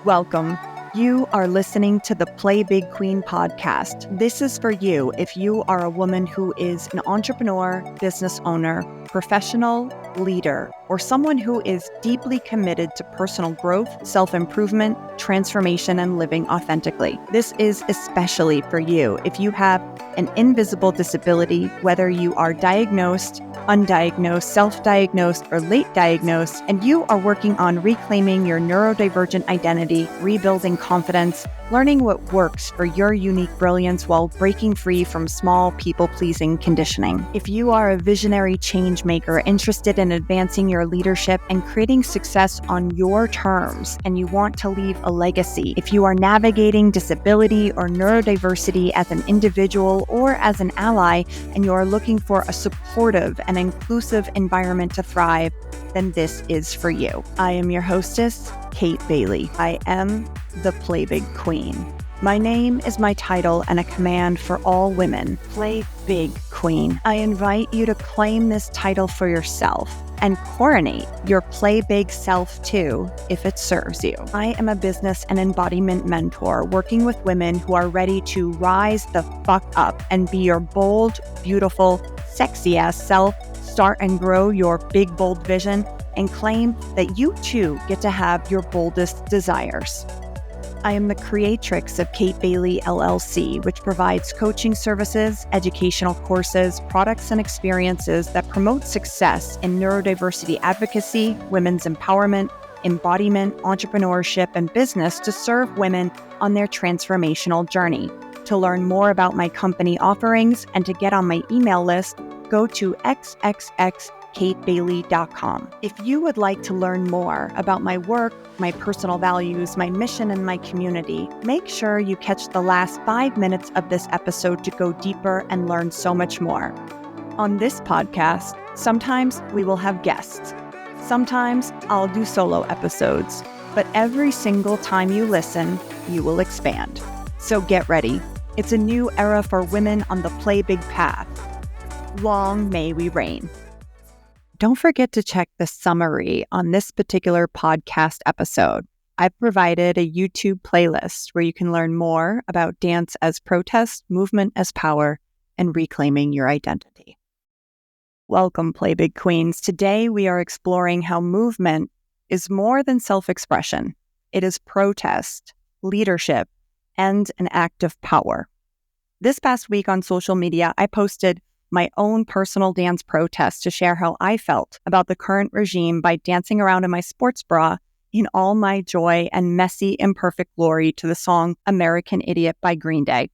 Welcome. You are listening to the Play Big Queen podcast. This is for you if you are a woman who is an entrepreneur, business owner, professional, leader, or someone who is deeply committed to personal growth, self-improvement, transformation, and living authentically. This is especially for you if you have an invisible disability, whether you are diagnosed, undiagnosed, self-diagnosed, or late diagnosed, and you are working on reclaiming your neurodivergent identity, rebuilding confidence, learning what works for your unique brilliance while breaking free from small people-pleasing conditioning. If you are a visionary change maker interested in advancing your leadership and creating success on your terms, and you want to leave a legacy, if you are navigating disability or neurodiversity as an individual or as an ally, and you are looking for a supportive and inclusive environment to thrive, then this is for you. I am your hostess, Kate Bailey. I am the Play Big Queen. My name is my title and a command for all women. Play Big Queen. I invite you to claim this title for yourself and coronate your Play Big self too, if it serves you. I am a business and embodiment mentor working with women who are ready to rise the fuck up and be your bold, beautiful, sexy ass self, start and grow your big, bold vision, and claim that you too get to have your boldest desires. I am the creatrix of Kate Bailey LLC, which provides coaching services, educational courses, products, and experiences that promote success in neurodiversity advocacy, women's empowerment, embodiment, entrepreneurship, and business to serve women on their transformational journey. To learn more about my company offerings and to get on my email list, go to xxxkatebailey.com. If you would like to learn more about my work, my personal values, my mission, and my community, make sure you catch the last 5 minutes of this episode to go deeper and learn so much more. On this podcast, sometimes we will have guests. Sometimes I'll do solo episodes, but every single time you listen, you will expand. So get ready. It's a new era for women on the Play Big path. Long may we reign. Don't forget to check the summary on this particular podcast episode. I've provided a YouTube playlist where you can learn more about dance as protest, movement as power, and reclaiming your identity. Welcome, Play Big Queens. Today we are exploring how movement is more than self-expression. It is protest, leadership, and an act of power. This past week on social media, I posted my own personal dance protest to share how I felt about the current regime by dancing around in my sports bra in all my joy and messy, imperfect glory to the song American Idiot by Green Day.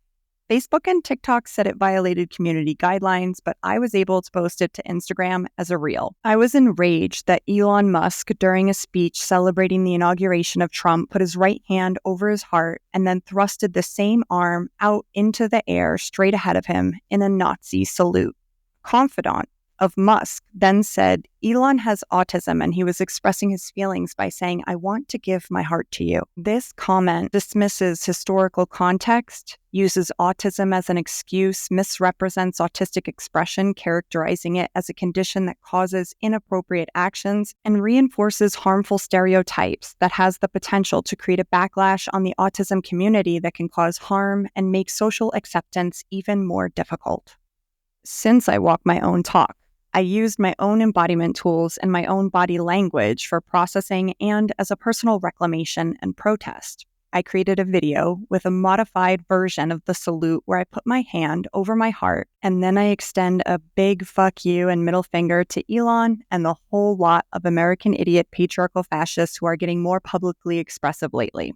Facebook and TikTok said it violated community guidelines, but I was able to post it to Instagram as a reel. I was enraged that Elon Musk, during a speech celebrating the inauguration of Trump, put his right hand over his heart and then thrusted the same arm out into the air straight ahead of him in a Nazi salute. Confidant of Musk then said Elon has autism and he was expressing his feelings by saying, "I want to give my heart to you." This comment dismisses historical context, uses autism as an excuse, misrepresents autistic expression, characterizing it as a condition that causes inappropriate actions, and reinforces harmful stereotypes that has the potential to create a backlash on the autism community that can cause harm and make social acceptance even more difficult. Since I walk my own talk, I used my own embodiment tools and my own body language for processing and as a personal reclamation and protest. I created a video with a modified version of the salute where I put my hand over my heart and then I extend a big fuck you and middle finger to Elon and the whole lot of American idiot patriarchal fascists who are getting more publicly expressive lately.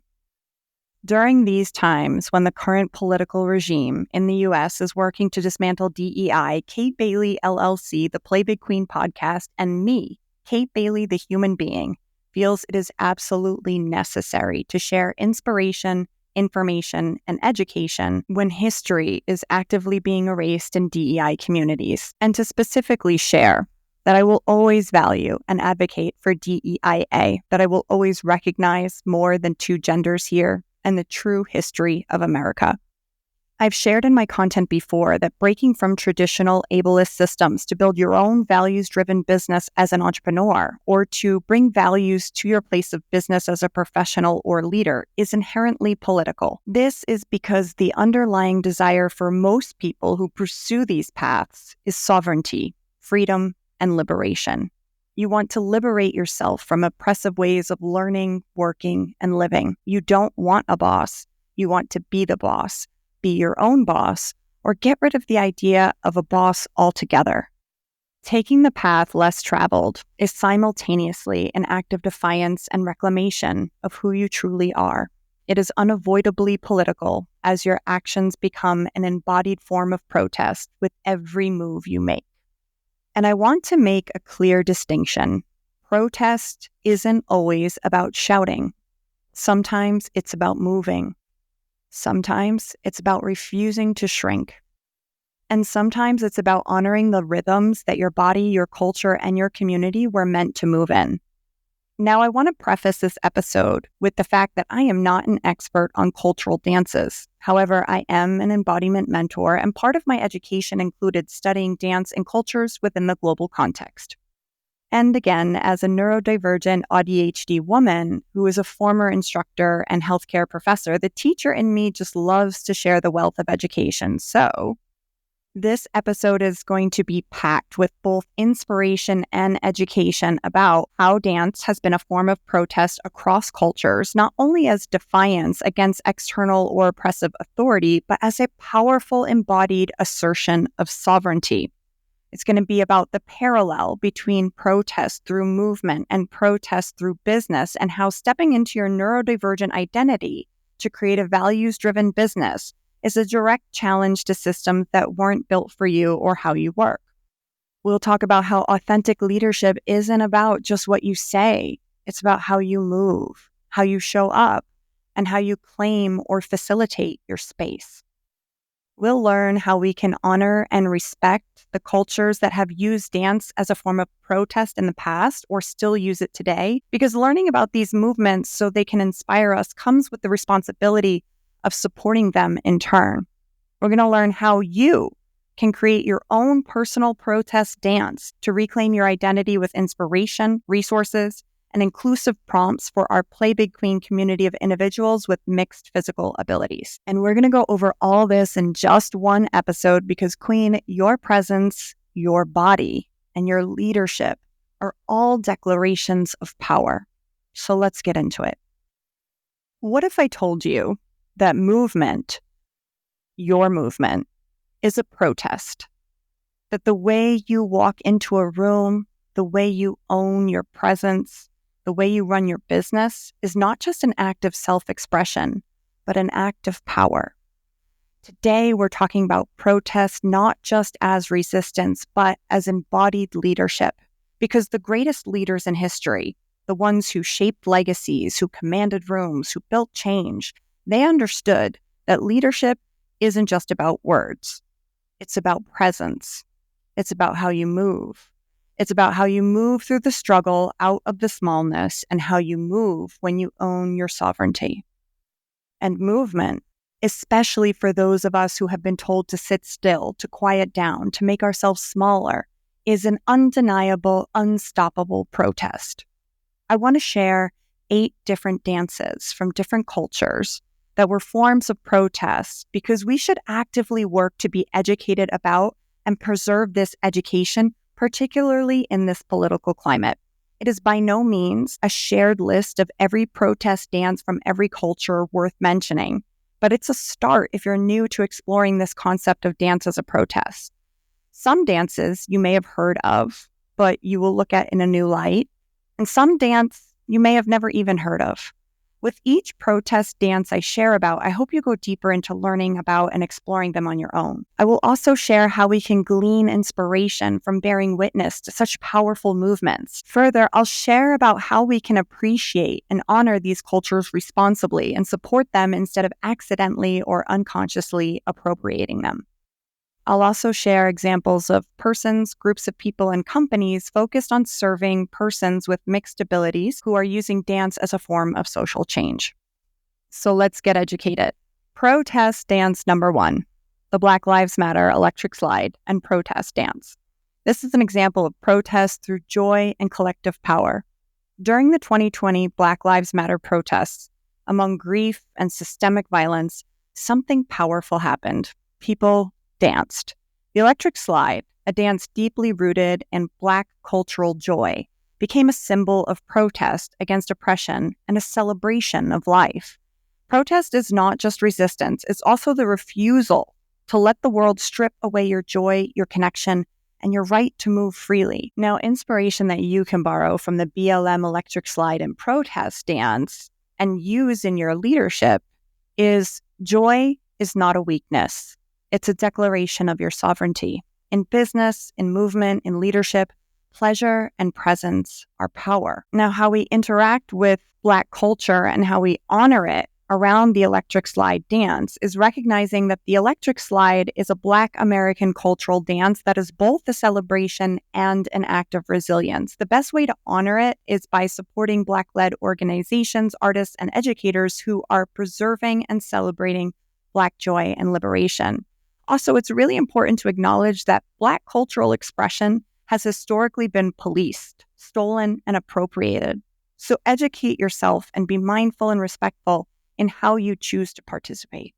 During these times, when the current political regime in the U.S. is working to dismantle DEI, Kate Bailey LLC, the Play Big Queen podcast, and me, Kate Bailey, the human being, feels it is absolutely necessary to share inspiration, information, and education when history is actively being erased in DEI communities, and to specifically share that I will always value and advocate for DEIA, that I will always recognize more than two genders here, and the true history of America. I've shared in my content before that breaking from traditional ableist systems to build your own values-driven business as an entrepreneur or to bring values to your place of business as a professional or leader is inherently political. This is because the underlying desire for most people who pursue these paths is sovereignty, freedom, and liberation. You want to liberate yourself from oppressive ways of learning, working, and living. You don't want a boss. You want to be the boss. Be your own boss, or get rid of the idea of a boss altogether. Taking the path less traveled is simultaneously an act of defiance and reclamation of who you truly are. It is unavoidably political as your actions become an embodied form of protest with every move you make. And I want to make a clear distinction. Protest isn't always about shouting. Sometimes it's about moving. Sometimes it's about refusing to shrink. And sometimes it's about honoring the rhythms that your body, your culture, and your community were meant to move in. Now, I want to preface this episode with the fact that I am not an expert on cultural dances. However, I am an embodiment mentor, and part of my education included studying dance and cultures within the global context. And again, as a neurodivergent ADHD woman who is a former instructor and healthcare professor, the teacher in me just loves to share the wealth of education. So this episode is going to be packed with both inspiration and education about how dance has been a form of protest across cultures, not only as defiance against external or oppressive authority, but as a powerful embodied assertion of sovereignty. It's going to be about the parallel between protest through movement and protest through business, and how stepping into your neurodivergent identity to create a values-driven business is a direct challenge to systems that weren't built for you or how you work. We'll talk about how authentic leadership isn't about just what you say. It's about how you move, how you show up, and how you claim or facilitate your space. We'll learn how we can honor and respect the cultures that have used dance as a form of protest in the past or still use it today, because learning about these movements so they can inspire us comes with the responsibility of supporting them in turn. We're going to learn how you can create your own personal protest dance to reclaim your identity with inspiration, resources, and inclusive prompts for our Play Big Queen community of individuals with mixed physical abilities. And we're going to go over all this in just one episode because, Queen, your presence, your body, and your leadership are all declarations of power. So let's get into it. What if I told you that movement, your movement, is a protest? That the way you walk into a room, the way you own your presence, the way you run your business is not just an act of self-expression, but an act of power. Today, we're talking about protest not just as resistance, but as embodied leadership. Because the greatest leaders in history, the ones who shaped legacies, who commanded rooms, who built change, they understood that leadership isn't just about words. It's about presence. It's about how you move. It's about how you move through the struggle out of the smallness and how you move when you own your sovereignty. And movement, especially for those of us who have been told to sit still, to quiet down, to make ourselves smaller, is an undeniable, unstoppable protest. I want to share 8 different dances from different cultures that were forms of protest because we should actively work to be educated about and preserve this education, particularly in this political climate. It is by no means a shared list of every protest dance from every culture worth mentioning, but it's a start if you're new to exploring this concept of dance as a protest. Some dances you may have heard of, but you will look at in a new light, and some dance you may have never even heard of. With each protest dance I share about, I hope you go deeper into learning about and exploring them on your own. I will also share how we can glean inspiration from bearing witness to such powerful movements. Further, I'll share about how we can appreciate and honor these cultures responsibly and support them instead of accidentally or unconsciously appropriating them. I'll also share examples of persons, groups of people, and companies focused on serving persons with mixed abilities who are using dance as a form of social change. So let's get educated. Protest dance number 1, the Black Lives Matter electric slide and protest dance. This is an example of protest through joy and collective power. During the 2020 Black Lives Matter protests, among grief and systemic violence, something powerful happened. People danced. The electric slide, a dance deeply rooted in Black cultural joy, became a symbol of protest against oppression and a celebration of life. Protest is not just resistance, it's also the refusal to let the world strip away your joy, your connection, and your right to move freely. Now, inspiration that you can borrow from the BLM electric slide and protest dance and use in your leadership is joy is not a weakness. It's a declaration of your sovereignty. In business, in movement, in leadership, pleasure and presence are power. Now, how we interact with Black culture and how we honor it around the electric slide dance is recognizing that the electric slide is a Black American cultural dance that is both a celebration and an act of resilience. The best way to honor it is by supporting Black-led organizations, artists, and educators who are preserving and celebrating Black joy and liberation. Also, it's really important to acknowledge that Black cultural expression has historically been policed, stolen, and appropriated. So educate yourself and be mindful and respectful in how you choose to participate.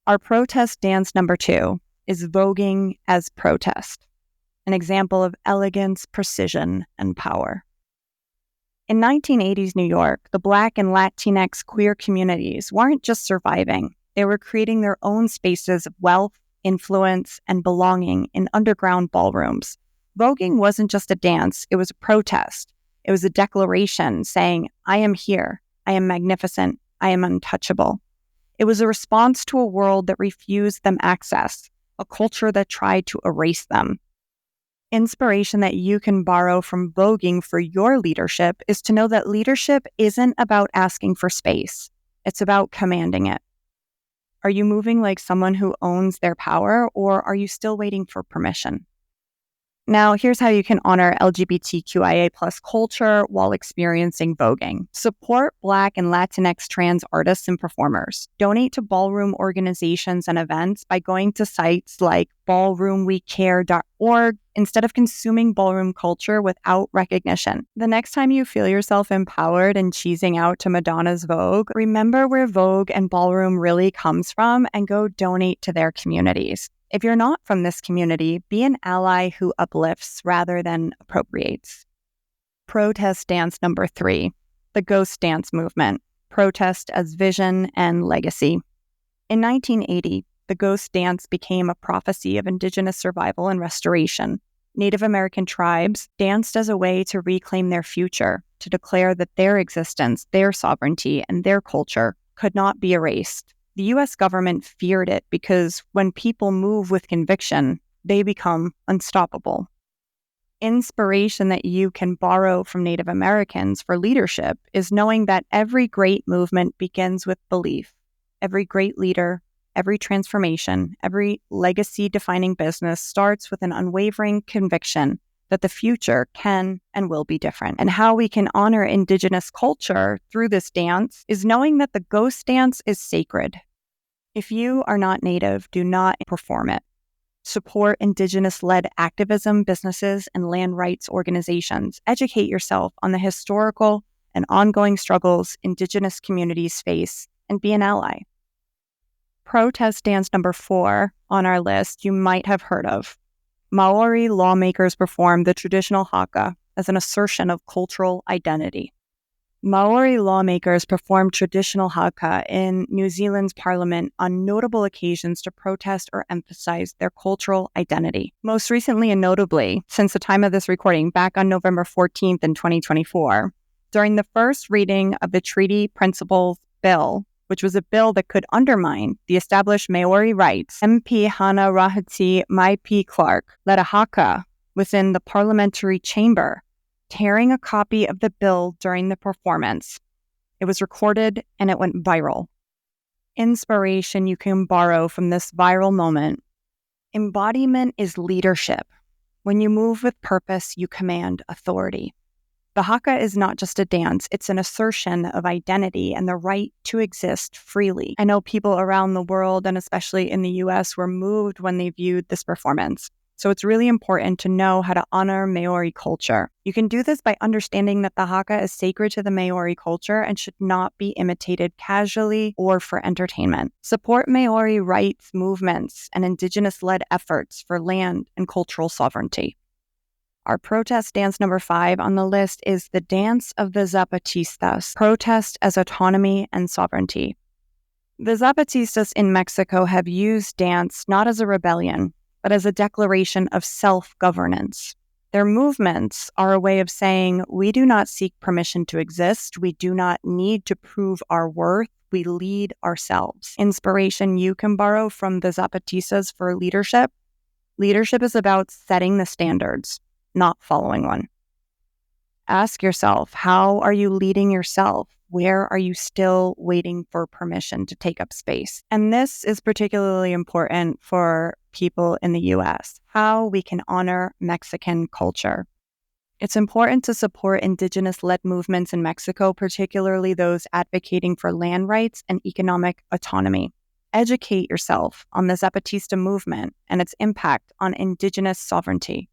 Our protest dance number 2 is voguing as protest, an example of elegance, precision, and power. In 1980s New York, the Black and Latinx queer communities weren't just surviving, they were creating their own spaces of wealth, influence, and belonging in underground ballrooms. Voguing wasn't just a dance, it was a protest. It was a declaration saying, I am here, I am magnificent, I am untouchable. It was a response to a world that refused them access, a culture that tried to erase them. Inspiration that you can borrow from voguing for your leadership is to know that leadership isn't about asking for space. It's about commanding it. Are you moving like someone who owns their power, or are you still waiting for permission? Now, here's how you can honor LGBTQIA+ culture while experiencing voguing. Support Black and Latinx trans artists and performers. Donate to ballroom organizations and events by going to sites like ballroomwecare.org instead of consuming ballroom culture without recognition. The next time you feel yourself empowered and cheesing out to Madonna's Vogue, remember where Vogue and ballroom really comes from and go donate to their communities. If you're not from this community, be an ally who uplifts rather than appropriates. Protest dance number 3, the ghost dance movement, protest as vision and legacy. In 1980, the ghost dance became a prophecy of Indigenous survival and restoration. Native American tribes danced as a way to reclaim their future, to declare that their existence, their sovereignty, and their culture could not be erased. The U.S. government feared it because when people move with conviction, they become unstoppable. Inspiration that you can borrow from Native Americans for leadership is knowing that every great movement begins with belief. Every great leader, every transformation, every legacy-defining business starts with an unwavering conviction that the future can and will be different. And how we can honor Indigenous culture through this dance is knowing that the ghost dance is sacred. If you are not Native, do not perform it. Support Indigenous-led activism, businesses, and land rights organizations. Educate yourself on the historical and ongoing struggles Indigenous communities face, and be an ally. Protest dance number 4 on our list you might have heard of. Maori lawmakers performed the traditional haka as an assertion of cultural identity. Maori lawmakers performed traditional haka in New Zealand's parliament on notable occasions to protest or emphasize their cultural identity. Most recently and notably, since the time of this recording, back on November 14th in 2024, during the first reading of the Treaty Principles Bill, which was a bill that could undermine the established Maori rights, MP Hana Rahati Mai-P Clark led a haka within the parliamentary chamber, tearing a copy of the bill during the performance. It was recorded and it went viral. Inspiration you can borrow from this viral moment. Embodiment is leadership. When you move with purpose, you command authority. The haka is not just a dance, it's an assertion of identity and the right to exist freely. I know people around the world, and especially in the US, were moved when they viewed this performance. So it's really important to know how to honor Maori culture. You can do this by understanding that the haka is sacred to the Maori culture and should not be imitated casually or for entertainment. Support Maori rights movements and indigenous-led efforts for land and cultural sovereignty. Our protest dance number 5 on the list is the Dance of the Zapatistas, protest as autonomy and sovereignty. The Zapatistas in Mexico have used dance not as a rebellion, but as a declaration of self-governance. Their movements are a way of saying, we do not seek permission to exist, we do not need to prove our worth, we lead ourselves. Inspiration you can borrow from the Zapatistas for leadership. Leadership is about setting the standards, not following one. Ask yourself, how are you leading yourself? Where are you still waiting for permission to take up space? And this is particularly important for people in the US, how we can honor Mexican culture. It's important to support indigenous-led movements in Mexico, particularly those advocating for land rights and economic autonomy. Educate yourself on the Zapatista movement and its impact on indigenous sovereignty.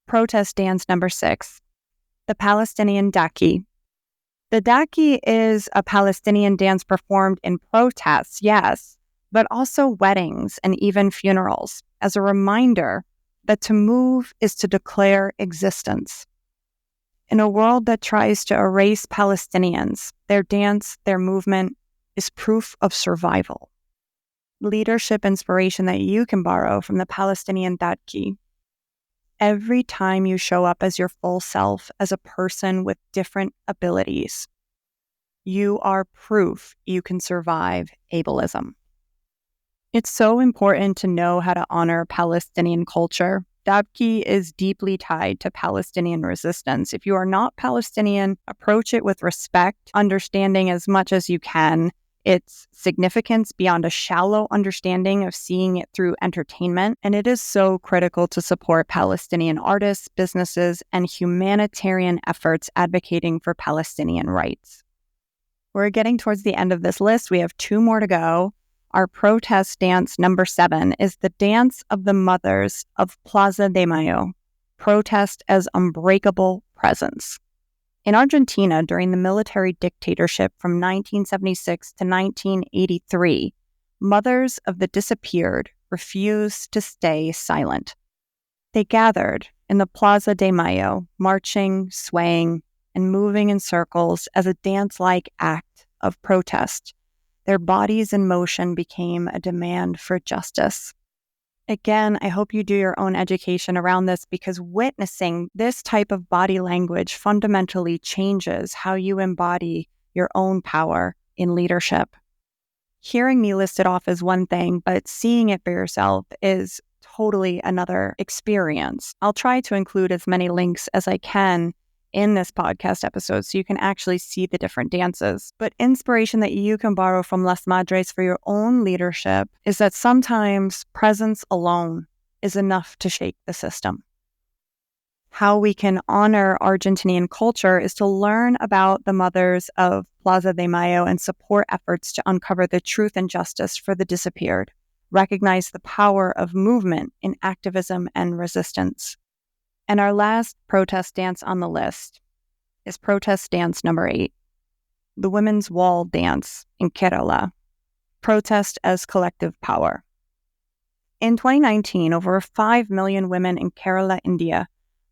Protest dance number 6, the Palestinian Daki. The Daki is a Palestinian dance performed in protests, yes, but also weddings and even funerals, as a reminder that to move is to declare existence. In a world that tries to erase Palestinians, their dance, their movement is proof of survival. Leadership inspiration that you can borrow from the Palestinian Daki. Every time you show up as your full self, as a person with different abilities, you are proof you can survive ableism. It's so important to know how to honor Palestinian culture. Dabki is deeply tied to Palestinian resistance. If you are not Palestinian, approach it with respect, understanding as much as you can its significance beyond a shallow understanding of seeing it through entertainment. And it is so critical to support Palestinian artists, businesses, and humanitarian efforts advocating for Palestinian rights. We're getting towards the end of this list. We have 2 more to go. Our protest dance number 7 is the Dance of the Mothers of Plaza de Mayo, protest as unbreakable presence. In Argentina, during the military dictatorship from 1976 to 1983, mothers of the disappeared refused to stay silent. They gathered in the Plaza de Mayo, marching, swaying, and moving in circles as a dance-like act of protest. Their bodies in motion became a demand for justice. Again, I hope you do your own education around this, because witnessing this type of body language fundamentally changes how you embody your own power in leadership. Hearing me listed off is one thing, but seeing it for yourself is totally another experience. I'll try to include as many links as I can in this podcast episode so you can actually see the different dances. But inspiration that you can borrow from Las Madres for your own leadership is that sometimes presence alone is enough to shake the system. How we can honor Argentinian culture is to learn about the mothers of Plaza de Mayo and support efforts to uncover the truth and justice for the disappeared. Recognize the power of movement in activism and resistance. And our last protest dance on the list is protest dance number 8, the Women's Wall Dance in Kerala, protest as collective power. In 2019, over 5 million women in Kerala, India,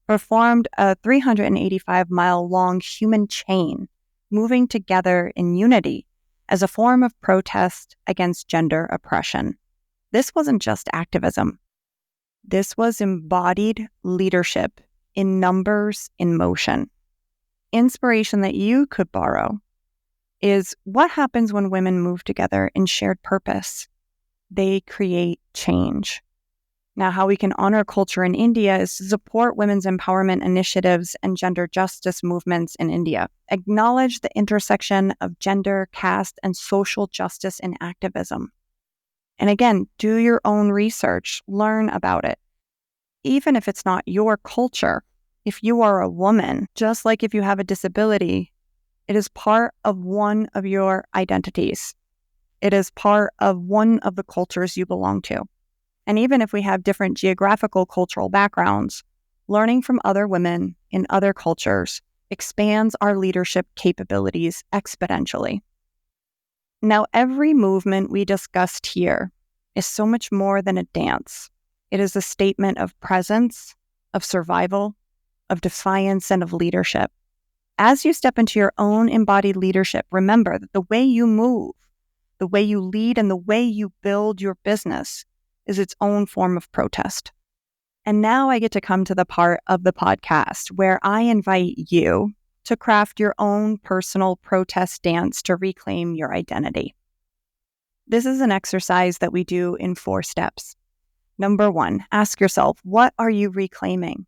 performed a 385-mile-long human chain, moving together in unity as a form of protest against gender oppression. This wasn't just activism. This was embodied leadership in numbers in motion. Inspiration that you could borrow is what happens when women move together in shared purpose. They create change. Now, how we can honor culture in India is to support women's empowerment initiatives and gender justice movements in India. Acknowledge the intersection of gender, caste, and social justice in activism. And again, do your own research, learn about it. Even if it's not your culture, If you are a woman, just like if you have a disability, it is part of one of your identities. It is part of one of the cultures you belong to. And even if we have different geographical cultural backgrounds, learning from other women in other cultures expands our leadership capabilities exponentially. Now, every movement we discussed here is so much more than a dance. It is a statement of presence, of survival, of defiance, and of leadership. As you step into your own embodied leadership, remember that the way you move, the way you lead, and the way you build your business is its own form of protest. And now I get to come to the part of the podcast where I invite you to craft your own personal protest dance to reclaim your identity. This is an exercise that we do in 4 steps. Number 1, ask yourself, what are you reclaiming?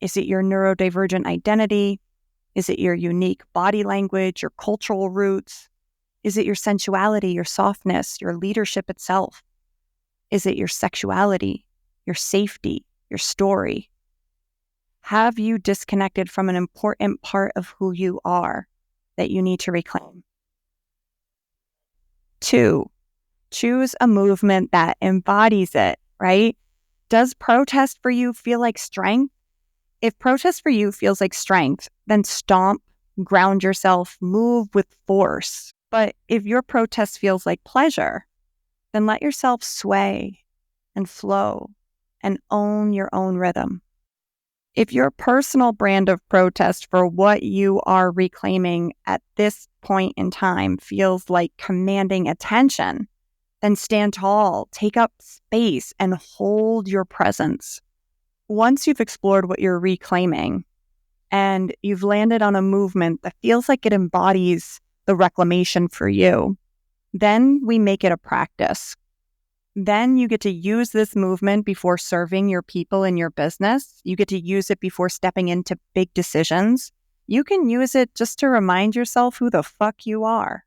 Is it your neurodivergent identity? Is it your unique body language, your cultural roots? Is it your sensuality, your softness, your leadership itself? Is it your sexuality, your safety, your story? Have you disconnected from an important part of who you are that you need to reclaim? 2, choose a movement that embodies it, right? Does protest for you feel like strength? If protest for you feels like strength, then stomp, ground yourself, move with force. But if your protest feels like pleasure, then let yourself sway and flow and own your own rhythm. If your personal brand of protest for what you are reclaiming at this point in time feels like commanding attention, then stand tall, take up space, and hold your presence. Once you've explored what you're reclaiming and you've landed on a movement that feels like it embodies the reclamation for you, then we make it a practice. Then you get to use this movement before serving your people in your business. You get to use it before stepping into big decisions. You can use it just to remind yourself who the fuck you are.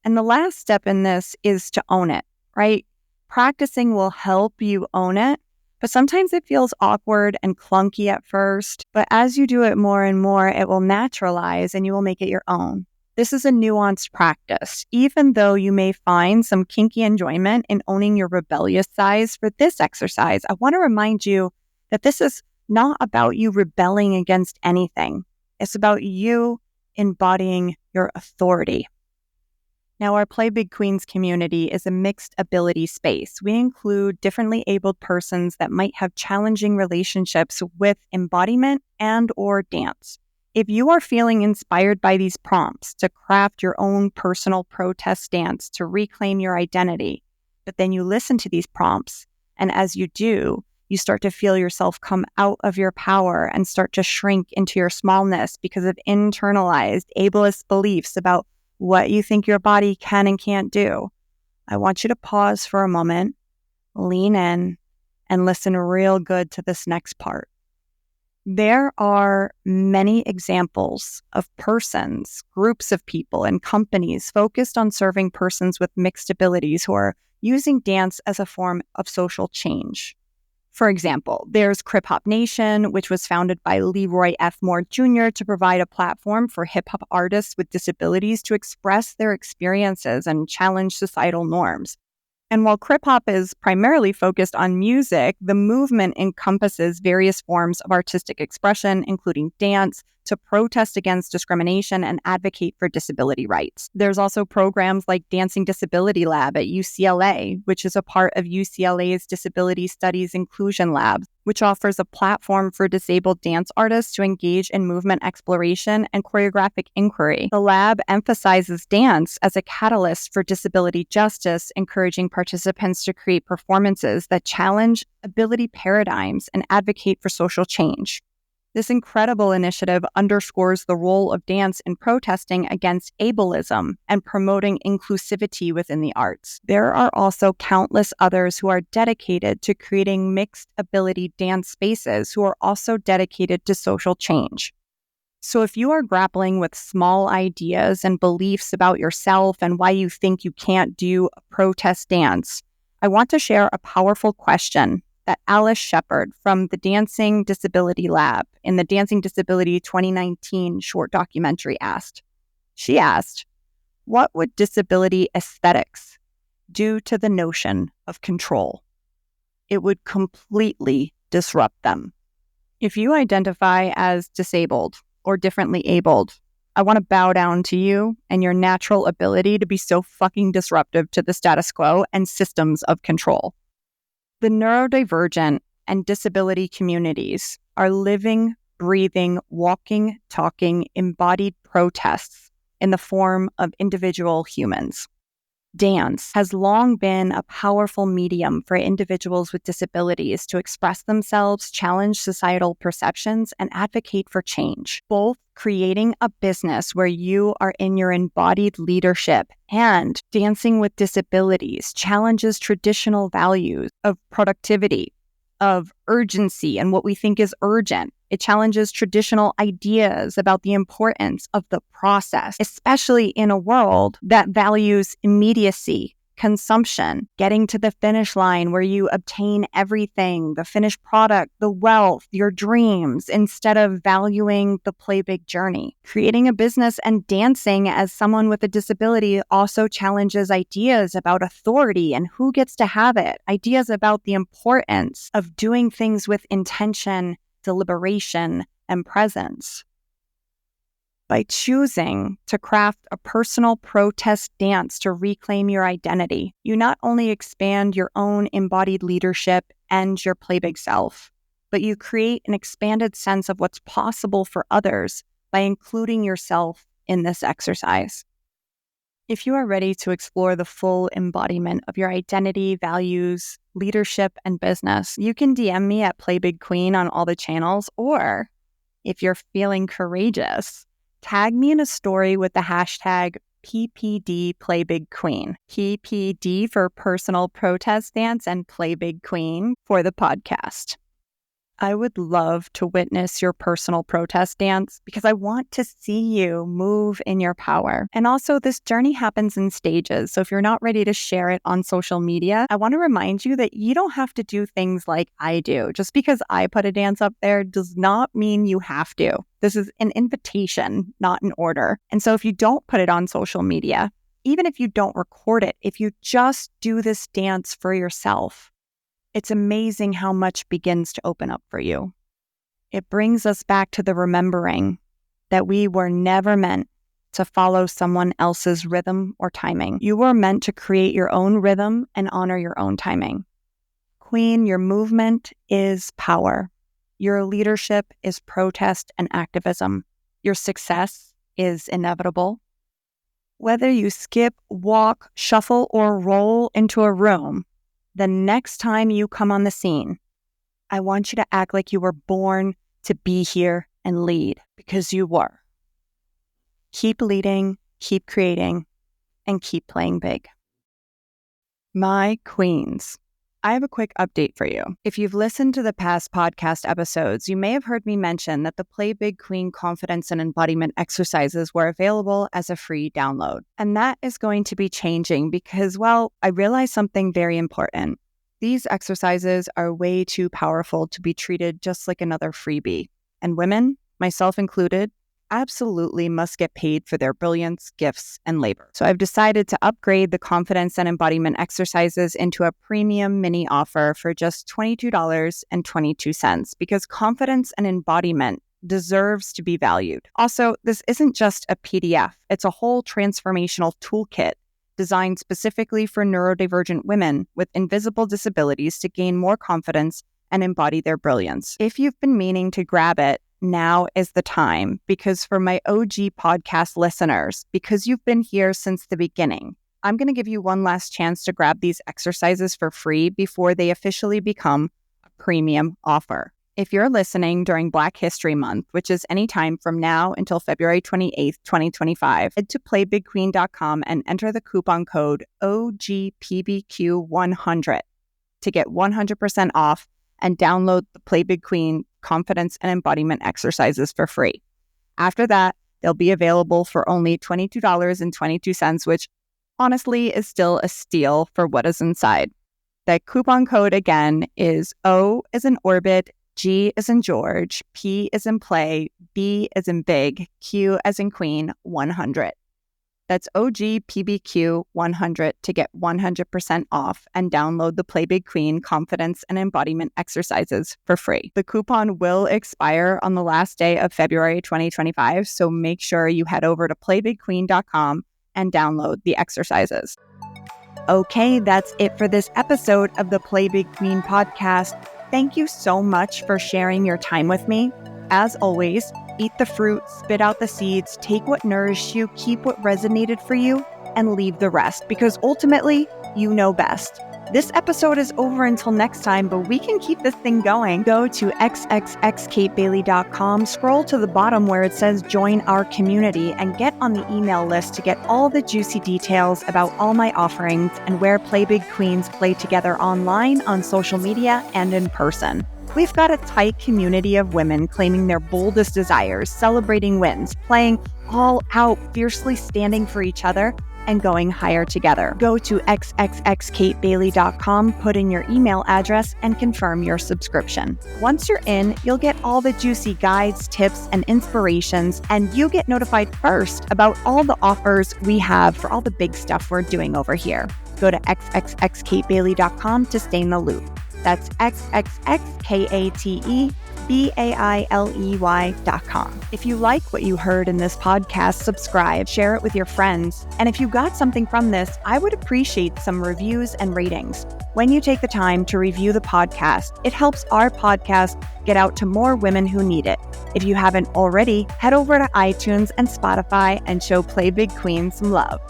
And the last step in this is to own it, right? Practicing will help you own it, but sometimes it feels awkward and clunky at first. But as you do it more and more, it will naturalize and you will make it your own. This is a nuanced practice. Even though you may find some kinky enjoyment in owning your rebellious sides for this exercise, I want to remind you that this is not about you rebelling against anything. It's about you embodying your authority. Now, our Play Big Queens community is a mixed ability space. We include differently abled persons that might have challenging relationships with embodiment and/or dance. If you are feeling inspired by these prompts to craft your own personal protest dance to reclaim your identity, but then you listen to these prompts, and as you do, you start to feel yourself come out of your power and start to shrink into your smallness because of internalized ableist beliefs about what you think your body can and can't do, I want you to pause for a moment, lean in, and listen real good to this next part. There are many examples of persons, groups of people, and companies focused on serving persons with mixed abilities who are using dance as a form of social change. For example, there's Crip Hop Nation, which was founded by Leroy F. Moore Jr. to provide a platform for hip-hop artists with disabilities to express their experiences and challenge societal norms. And while Crip Hop is primarily focused on music, the movement encompasses various forms of artistic expression, including dance, to protest against discrimination and advocate for disability rights. There's also programs like Dancing Disability Lab at UCLA, which is a part of UCLA's Disability Studies Inclusion Lab, which offers a platform for disabled dance artists to engage in movement exploration and choreographic inquiry. The lab emphasizes dance as a catalyst for disability justice, encouraging participants to create performances that challenge ability paradigms and advocate for social change. This incredible initiative underscores the role of dance in protesting against ableism and promoting inclusivity within the arts. There are also countless others who are dedicated to creating mixed ability dance spaces who are also dedicated to social change. So if you are grappling with small ideas and beliefs about yourself and why you think you can't do a protest dance, I want to share a powerful question that Alice Shepard from the Dancing Disability Lab in the Dancing Disability 2019 short documentary asked. She asked, what would disability aesthetics do to the notion of control? It would completely disrupt them. If you identify as disabled or differently abled, I want to bow down to you and your natural ability to be so fucking disruptive to the status quo and systems of control. The neurodivergent and disability communities are living, breathing, walking, talking, embodied protests in the form of individual humans. Dance has long been a powerful medium for individuals with disabilities to express themselves, challenge societal perceptions, and advocate for change, both creating a business where you are in your embodied leadership, and dancing with disabilities challenges traditional values of productivity, of urgency, and what we think is urgent. It challenges traditional ideas about the importance of the process, especially in a world that values immediacy, consumption, getting to the finish line where you obtain everything, the finished product, the wealth, your dreams, instead of valuing the play big journey. Creating a business and dancing as someone with a disability also challenges ideas about authority and who gets to have it, ideas about the importance of doing things with intention, deliberation, and presence. By choosing to craft a personal protest dance to reclaim your identity, you not only expand your own embodied leadership and your play big self, but you create an expanded sense of what's possible for others by including yourself in this exercise. If you are ready to explore the full embodiment of your identity, values, leadership, and business, you can DM me at PlayBigQueen on all the channels, or if you're feeling courageous, tag me in a story with the hashtag PPDPlayBigQueen. PPD for Personal Protest Dance and PlayBigQueen for the podcast. I would love to witness your personal protest dance because I want to see you move in your power. And also, this journey happens in stages. So if you're not ready to share it on social media, I want to remind you that you don't have to do things like I do. Just because I put a dance up there does not mean you have to. This is an invitation, not an order. And so if you don't put it on social media, even if you don't record it, if you just do this dance for yourself, it's amazing how much begins to open up for you. It brings us back to the remembering that we were never meant to follow someone else's rhythm or timing. You were meant to create your own rhythm and honor your own timing. Queen, your movement is power. Your leadership is protest and activism. Your success is inevitable. Whether you skip, walk, shuffle, or roll into a room, the next time you come on the scene, I want you to act like you were born to be here and lead, because you were. Keep leading, keep creating, and keep playing big. My queens, I have a quick update for you. If you've listened to the past podcast episodes, you may have heard me mention that the Play Big Queen confidence and embodiment exercises were available as a free download. And that is going to be changing because, well, I realized something very important. These exercises are way too powerful to be treated just like another freebie. And women, myself included, absolutely must get paid for their brilliance, gifts, and labor. So I've decided to upgrade the confidence and embodiment exercises into a premium mini offer for just $22.22 because confidence and embodiment deserves to be valued. Also, this isn't just a PDF. It's a whole transformational toolkit designed specifically for neurodivergent women with invisible disabilities to gain more confidence and embody their brilliance. If you've been meaning to grab it, now is the time, because for my OG podcast listeners, because you've been here since the beginning, I'm going to give you one last chance to grab these exercises for free before they officially become a premium offer. If you're listening during Black History Month, which is anytime from now until February 28th, 2025, head to playbigqueen.com and enter the coupon code OGPBQ100 to get 100% off and download the Play Big Queen confidence and embodiment exercises for free. After that, they'll be available for only $22.22, which honestly is still a steal for what is inside. The coupon code again is O as in orbit, G as in George, P as in play, B as in big, Q as in queen, 100. That's OGPBQ 100 to get 100% off and download the Play Big Queen confidence and embodiment exercises for free. The coupon will expire on the last day of February 2025, so make sure you head over to playbigqueen.com and download the exercises. Okay, that's it for this episode of the Play Big Queen podcast. Thank you so much for sharing your time with me. As always, eat the fruit, spit out the seeds, take what nourished you, keep what resonated for you, and leave the rest, because ultimately, you know best. This episode is over until next time, but we can keep this thing going. Go to xxxkatebailey.com, scroll to the bottom where it says join our community, and get on the email list to get all the juicy details about all my offerings and where Play Big Queens play together online, on social media, and in person. We've got a tight community of women claiming their boldest desires, celebrating wins, playing all out, fiercely standing for each other, and going higher together. Go to xxxkatebailey.com, put in your email address, and confirm your subscription. Once you're in, you'll get all the juicy guides, tips, and inspirations, and you get notified first about all the offers we have for all the big stuff we're doing over here. Go to xxxkatebailey.com to stay in the loop. That's xxxkatebailey.com. If you like what you heard in this podcast, subscribe, share it with your friends. And if you got something from this, I would appreciate some reviews and ratings. When you take the time to review the podcast, it helps our podcast get out to more women who need it. If you haven't already, head over to iTunes and Spotify and show Play Big Queen some love.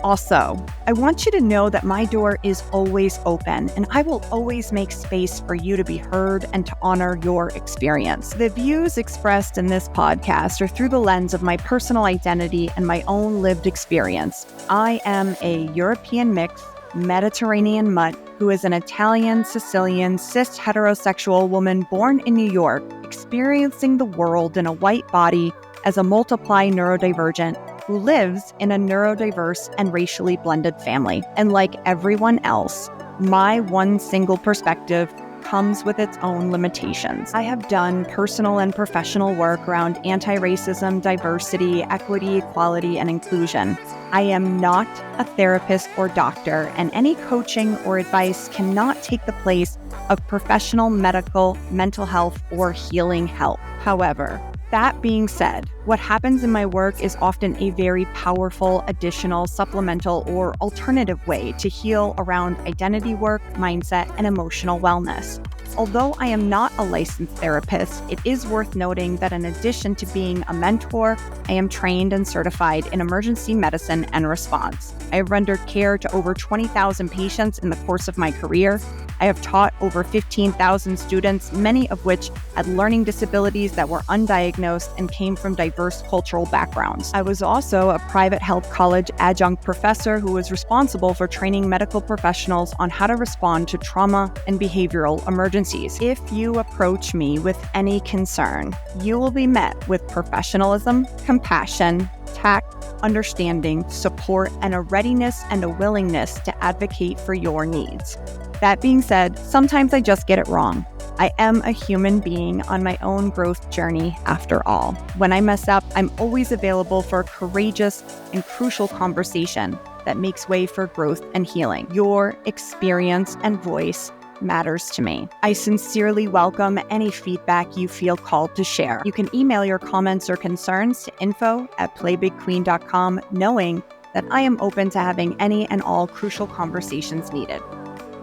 Also, I want you to know that my door is always open, and I will always make space for you to be heard and to honor your experience. The views expressed in this podcast are through the lens of my personal identity and my own lived experience. I am a European mix, Mediterranean mutt who is an Italian, Sicilian, cis heterosexual woman born in New York, experiencing the world in a white body as a multiply neurodivergent who lives in a neurodiverse and racially blended family. And like everyone else, my one single perspective comes with its own limitations. I have done personal and professional work around anti-racism, diversity, equity, equality, and inclusion. I am not a therapist or doctor, and any coaching or advice cannot take the place of professional medical, mental health, or healing help. However, that being said, what happens in my work is often a very powerful, additional, supplemental, or alternative way to heal around identity work, mindset, and emotional wellness. Although I am not a licensed therapist, it is worth noting that in addition to being a mentor, I am trained and certified in emergency medicine and response. I have rendered care to over 20,000 patients in the course of my career. I have taught over 15,000 students, many of which had learning disabilities that were undiagnosed and came from diverse cultural backgrounds. I was also a private health college adjunct professor who was responsible for training medical professionals on how to respond to trauma and behavioral emergencies. If you approach me with any concern, you will be met with professionalism, compassion, tact, understanding, support, and a readiness and a willingness to advocate for your needs. That being said, sometimes I just get it wrong. I am a human being on my own growth journey after all. When I mess up, I'm always available for a courageous and crucial conversation that makes way for growth and healing. Your experience and voice matters to me. I sincerely welcome any feedback you feel called to share. You can email your comments or concerns to info@playbigqueen.com, knowing that I am open to having any and all crucial conversations needed.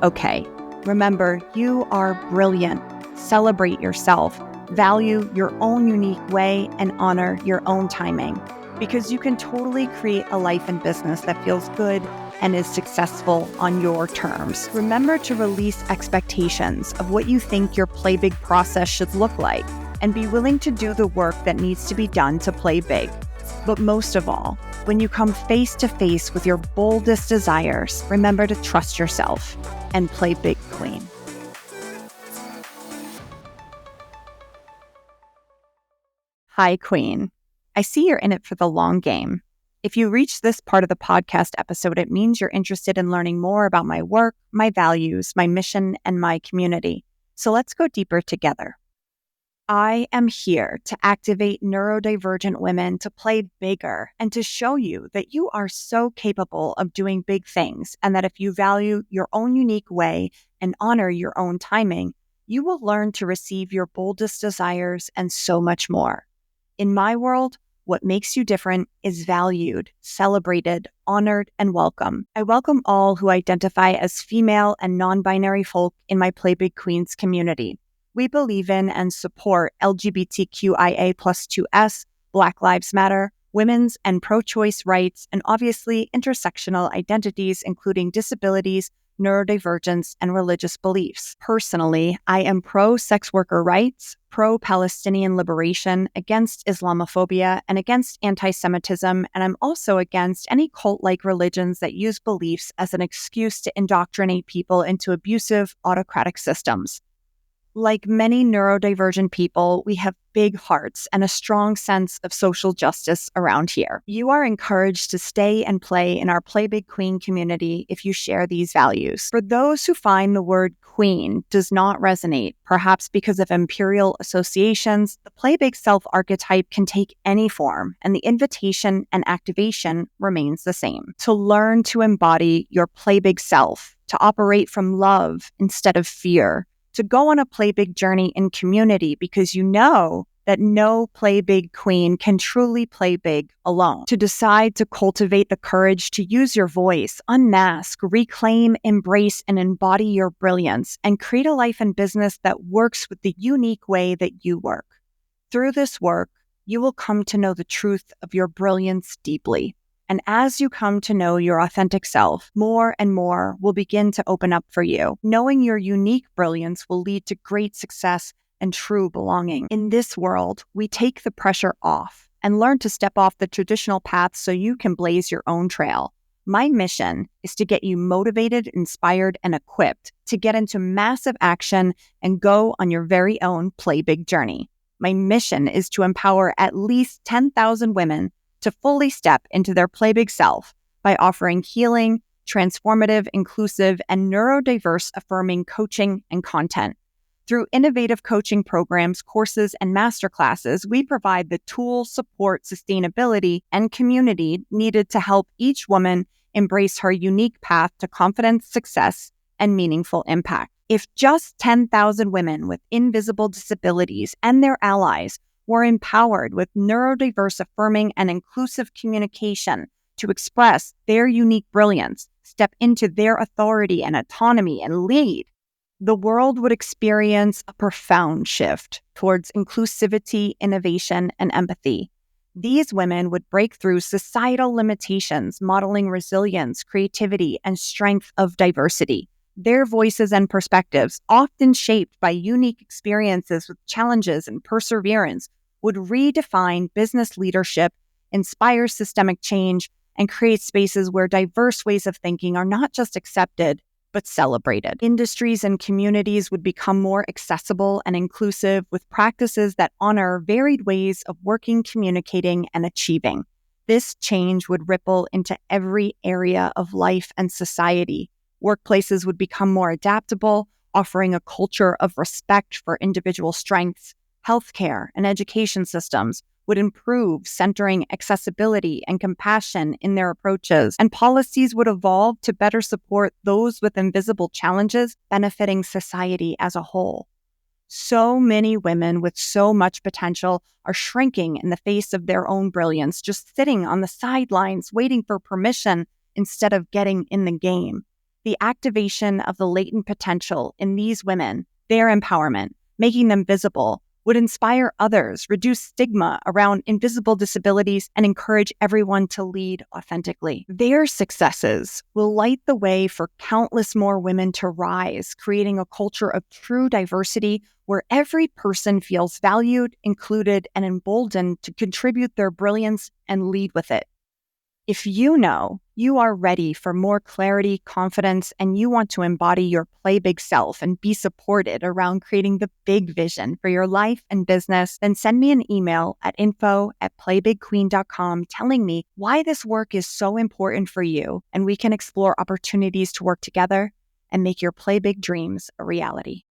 Okay, remember, you are brilliant. Celebrate yourself, value your own unique way, and honor your own timing, because you can totally create a life and business that feels good and is successful on your terms. Remember to release expectations of what you think your play big process should look like, and be willing to do the work that needs to be done to play big. But most of all, when you come face to face with your boldest desires, remember to trust yourself and play big, queen. Hi, queen. I see you're in it for the long game. If you reach this part of the podcast episode, it means you're interested in learning more about my work, my values, my mission, and my community. So let's go deeper together. I am here to activate neurodivergent women to play bigger and to show you that you are so capable of doing big things, and that if you value your own unique way and honor your own timing, you will learn to receive your boldest desires and so much more. In my world, what makes you different is valued, celebrated, honored, and welcome. I welcome all who identify as female and non-binary folk in my Play Big Queens community. We believe in and support LGBTQIA+2S, Black Lives Matter, women's and pro-choice rights, and obviously intersectional identities, including disabilities, neurodivergence, and religious beliefs. Personally, I am pro-sex worker rights, pro-Palestinian liberation, against Islamophobia, and against anti-Semitism, and I'm also against any cult-like religions that use beliefs as an excuse to indoctrinate people into abusive, autocratic systems. Like many neurodivergent people, we have big hearts and a strong sense of social justice around here. You are encouraged to stay and play in our Play Big Queen community if you share these values. For those who find the word queen does not resonate, perhaps because of imperial associations, the Play Big Self archetype can take any form, and the invitation and activation remains the same. To learn to embody your Play Big Self, to operate from love instead of fear, to go on a Play Big journey in community because you know that no Play Big queen can truly play big alone. To decide to cultivate the courage to use your voice, unmask, reclaim, embrace, and embody your brilliance, and create a life and business that works with the unique way that you work. Through this work, you will come to know the truth of your brilliance deeply. And as you come to know your authentic self, more and more will begin to open up for you. Knowing your unique brilliance will lead to great success and true belonging. In this world, we take the pressure off and learn to step off the traditional path so you can blaze your own trail. My mission is to get you motivated, inspired, and equipped to get into massive action and go on your very own Play Big journey. My mission is to empower at least 10,000 women to fully step into their Play Big self by offering healing, transformative, inclusive, and neurodiverse affirming coaching and content. Through innovative coaching programs, courses, and masterclasses, we provide the tools, support, sustainability, and community needed to help each woman embrace her unique path to confidence, success, and meaningful impact. If just 10,000 women with invisible disabilities and their allies were empowered with neurodiverse affirming and inclusive communication to express their unique brilliance, step into their authority and autonomy, and lead, the world would experience a profound shift towards inclusivity, innovation, and empathy. These women would break through societal limitations, modeling resilience, creativity, and strength of diversity. Their voices and perspectives, often shaped by unique experiences with challenges and perseverance, would redefine business leadership, inspire systemic change, and create spaces where diverse ways of thinking are not just accepted, but celebrated. Industries and communities would become more accessible and inclusive, with practices that honor varied ways of working, communicating, and achieving. This change would ripple into every area of life and society. Workplaces would become more adaptable, offering a culture of respect for individual strengths. Healthcare and education systems would improve, centering accessibility and compassion in their approaches, and policies would evolve to better support those with invisible challenges, benefiting society as a whole. So many women with so much potential are shrinking in the face of their own brilliance, just sitting on the sidelines waiting for permission instead of getting in the game. The activation of the latent potential in these women, their empowerment, making them visible, would inspire others, reduce stigma around invisible disabilities, and encourage everyone to lead authentically. Their successes will light the way for countless more women to rise, creating a culture of true diversity where every person feels valued, included, and emboldened to contribute their brilliance and lead with it. If you know you are ready for more clarity, confidence, and you want to embody your play big self and be supported around creating the big vision for your life and business, then send me an email at info@playbigqueen.com telling me why this work is so important for you, and we can explore opportunities to work together and make your play big dreams a reality.